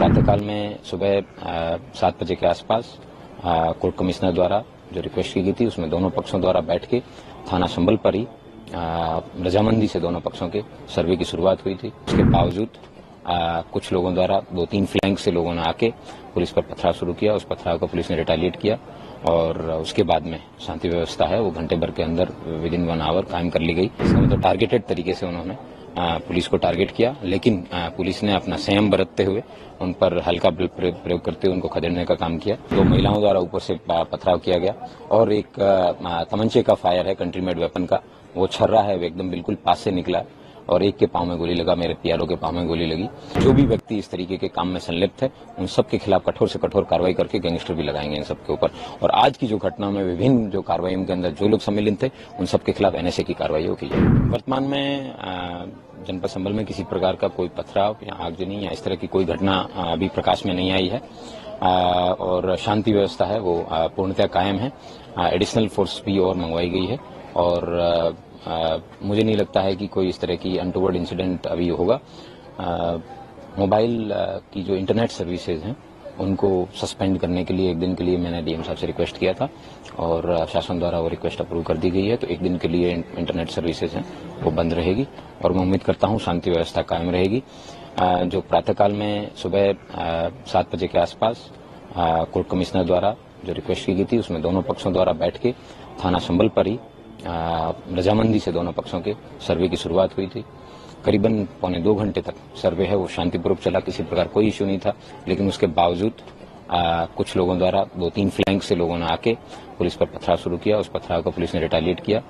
प्रातःकाल में सुबह 7 बजे के आसपास कोर्ट कमिश्नर द्वारा जो रिक्वेस्ट की गई थी उसमें दोनों पक्षों द्वारा बैठ के थाना संबल पर ही रजामंदी से दोनों पक्षों के सर्वे की शुरुआत हुई थी। उसके बावजूद कुछ लोगों द्वारा 2-3 फ्लैंक से लोगों ने आके पुलिस पर पथराव शुरू किया। उस पथराव को पुलिस ने रिटेलिएट किया और उसके बाद में शांति व्यवस्था है वो घंटे भर के अंदर विदिन 1 आवर कायम कर ली गई। इसका मतलब टारगेटेड तरीके से उन्होंने पुलिस को टारगेट किया, लेकिन पुलिस ने अपना संयम बरतते हुए उन पर हल्का बल प्रयोग करते हुए उनको खदेड़ने का काम किया। 2 महिलाओं द्वारा ऊपर से पथराव किया गया और एक तमंचे का फायर है, कंट्री मेड वेपन का, वो छर्रा है, वो एकदम बिल्कुल पास से निकला और एक के पांव में गोली लगा, मेरे पीआरओ के पांव में गोली लगी। जो भी व्यक्ति इस तरीके के काम में संलिप्त है उन सब के खिलाफ कठोर से कठोर कार्रवाई करके गैंगस्टर भी लगाएंगे इन सब के ऊपर। और आज की जो घटना में विभिन्न जो कार्रवाइयों के अंदर जो लोग सम्मिलित थे उन सब के खिलाफ एनएसए की कार्रवाई की जाए। वर्तमान में जनपद संबल में किसी प्रकार का कोई पथराव या आगजनी या इस तरह की कोई घटना अभी प्रकाश में नहीं आई है और शांति व्यवस्था है वो पूर्णतः कायम है। एडिशनल फोर्स भी और मंगवाई गई है और मुझे नहीं लगता है कि कोई इस तरह की अनटूवर्ड इंसिडेंट अभी होगा। मोबाइल की जो इंटरनेट सर्विसेज हैं उनको सस्पेंड करने के लिए 1 दिन के लिए मैंने डीएम साहब से रिक्वेस्ट किया था और शासन द्वारा वो रिक्वेस्ट अप्रूव कर दी गई है। तो 1 दिन के लिए इंटरनेट सर्विसेज हैं वो बंद रहेगी और मैं उम्मीद करता हूँ शांति व्यवस्था कायम रहेगी। जो प्रातःकाल में सुबह 7 बजे के आसपास कोर्ट कमिश्नर द्वारा जो रिक्वेस्ट की गई थी उसमें दोनों पक्षों द्वारा बैठ के थाना संबल पर ही रजामंदी से दोनों पक्षों के सर्वे की शुरुआत हुई थी। करीबन 1.25 घंटे तक सर्वे है वो शांतिपूर्वक चला, किसी प्रकार कोई इश्यू नहीं था। लेकिन उसके बावजूद कुछ लोगों द्वारा 2-3 फ्लैंक से लोगों ने आके पुलिस पर पथराव शुरू किया। उस पथराव को पुलिस ने रिटेलिएट किया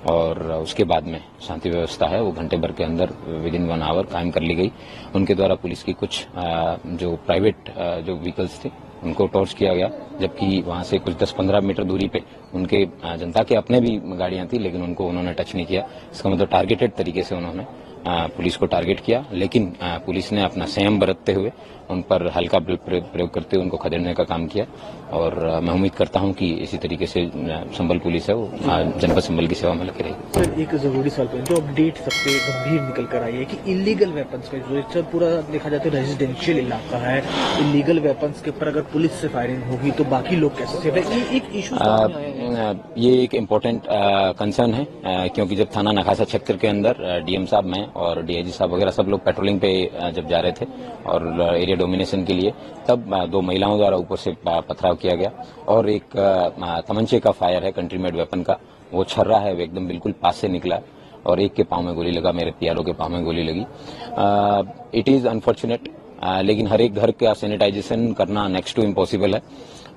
और उसके बाद में शांति व्यवस्था है वो घंटे भर के अंदर विदिन 1 आवर कायम कर ली गई। उनके द्वारा पुलिस की कुछ जो प्राइवेट जो व्हीकल्स थे उनको टॉर्च किया गया, जबकि वहां से कुछ 10-15 मीटर दूरी पे उनके जनता के अपने भी गाड़ियां थी लेकिन उनको उन्होंने टच नहीं किया। इसका मतलब टारगेटेड तरीके से उन्होंने पुलिस को टारगेट किया, लेकिन पुलिस ने अपना संयम बरतते हुए उन पर हल्का बल प्रयोग करते हुए उनको खदेड़ने का काम किया और मैं उम्मीद करता हूं कि इसी तरीके से संबल पुलिस है वो जनपद संबल की सेवा में लगी रहेगी। सर, एक जरूरी सवाल पर जो अपडेट सबसे गंभीर निकल कर आई है कि इलीगल वेपन्स का जो सर पूरा देखा जाए तो रेजिडेंशियल इलाका है, इलीगल वेपन्स के ऊपर अगर पुलिस से फायरिंग होगी तो बाकी लोग कैसे सेफ है, ये एक इशू ये एक इम्पोर्टेंट कंसर्न है क्योंकि जब थाना नखासा सेक्टर के अंदर डीएम साहब मैं और डीआईजी साहब वगैरह सब लोग पेट्रोलिंग पे जब जा रहे थे और एरिया डोमिनेशन के लिए, तब 2 महिलाओं द्वारा ऊपर से पथराव किया गया और एक तमंचे का फायर है, कंट्री मेड वेपन का, वो छर्रा है, वो एकदम बिल्कुल पास से निकला और एक के पांव में गोली लगा, मेरे पीआरओ के पांव में गोली लगी। इट इज अनफॉर्चुनेट, लेकिन हर एक घर का सैनिटाइजेशन करना नेक्स्ट टू इम्पॉसिबल है।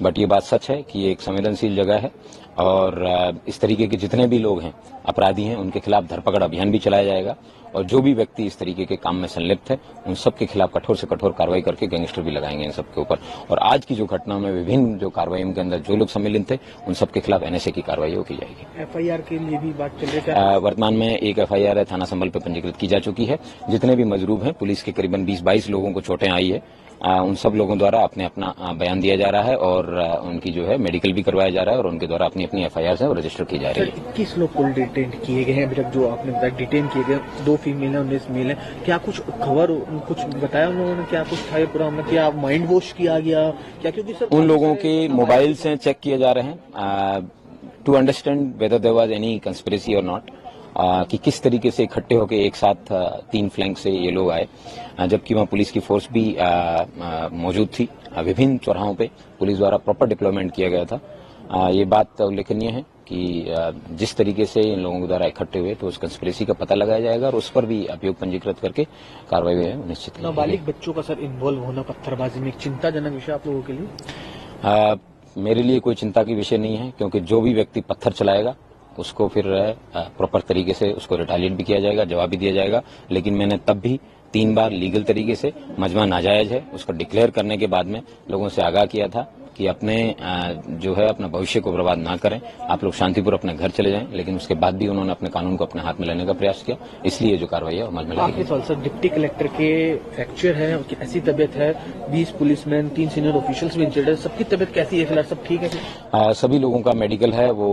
बट ये बात सच है कि ये एक संवेदनशील जगह है और इस तरीके के जितने भी लोग हैं अपराधी हैं उनके खिलाफ धरपकड़ अभियान भी चलाया जाएगा और जो भी व्यक्ति इस तरीके के काम में संलिप्त है उन सब के खिलाफ कठोर से कठोर कार्रवाई करके गैंगस्टर भी लगाएंगे इन सब के ऊपर। और आज की जो घटना में विभिन्न जो कार्रवाइयों के अंदर जो लोग सम्मिलित थे उन सब के खिलाफ एनएसए की कार्रवाई की जाएगी। एफआईआर के लिए भी बात चल रही है? वर्तमान में एक एफआईआर है थाना संबल पर पंजीकृत की जा चुकी है। जितने भी मजरूब हैं, पुलिस के करीबन 20-22 लोगों को चोटें आई है, उन सब लोगों द्वारा अपना बयान दिया जा रहा है और उनकी जो है मेडिकल भी करवाया जा रहा है और उनके द्वारा अपनी एफआईआर है वो रजिस्टर की जा रही है। 21 लोग को डिटेन किए गए हैं अभी तक, जो आपने बताया डिटेन किए गए, 2 फीमेल है 19 मेल है। क्या कुछ खबर कुछ बताया उन्होंने, क्या कुछ था पूरा, क्या माइंड वॉश किया गया क्या? क्योंकि सर उन लोगों के मोबाइल से चेक किए जा रहे हैं to understand whether there was any conspiracy और नॉट, कि किस तरीके से इकट्ठे होकर एक साथ 3 फ्लैंक से ये लोग आए, जबकि वहाँ पुलिस की फोर्स भी मौजूद थी। विभिन्न चौराहों पे पुलिस द्वारा प्रॉपर डिप्लॉयमेंट किया गया था। ये बात उल्लेखनीय है कि जिस तरीके से इन लोगों द्वारा इकट्ठे हुए तो उस कंस्पिरेसी का पता लगाया जाएगा और उस पर भी अभियोग पंजीकृत करके कार्रवाई निश्चित की जाएगी। नाबालिग बच्चों का सर इन्वॉल्व होना पत्थरबाजी में एक चिंताजनक विषय आप लोगों के लिए? मेरे लिए कोई चिंता की विषय नहीं है, क्योंकि जो भी व्यक्ति पत्थर चलाएगा उसको फिर प्रॉपर तरीके से उसको रिटेलिएट भी किया जाएगा, जवाब भी दिया जाएगा। लेकिन मैंने तब भी 3 बार लीगल तरीके से मजमा नाजायज है उसको डिक्लेयर करने के बाद में लोगों से आगाह किया था कि अपने जो है अपना भविष्य को बर्बाद ना करें, आप लोग शांतिपूर्वक अपने घर चले जाएं। लेकिन उसके बाद भी उन्होंने अपने कानून को अपने हाथ में लेने का प्रयास किया, इसलिए जो कार्रवाई है अमल में लाई आखिरी सवाल सर, डिप्टी कलेक्टर के फ्रैक्चर है, उनकी ऐसी तबीयत है, 20 पुलिसमैन 3 सीनियर ऑफिशियल्स भी इंजर्ड है, सबकी तबीयत कैसी है फिलहाल, सब ठीक है? सभी लोगों का मेडिकल है वो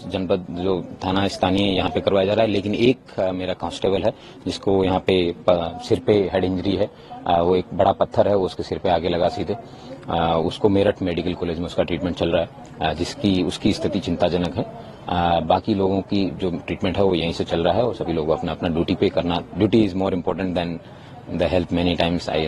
जनपद जो थाना स्थानीय यहाँ पे करवाया जा रहा है। लेकिन एक मेरा कांस्टेबल है जिसको यहाँ पे सिर पे हेड इंजरी है, वो एक बड़ा पत्थर है वो उसके सिर पे आगे लगा सीधे, उसको मेरठ मेडिकल कॉलेज में उसका ट्रीटमेंट चल रहा है, जिसकी उसकी स्थिति चिंताजनक है। बाकी लोगों की जो ट्रीटमेंट है वो यहीं से चल रहा है और सभी लोग अपना अपना ड्यूटी पे करना, duty is more important then the health many times I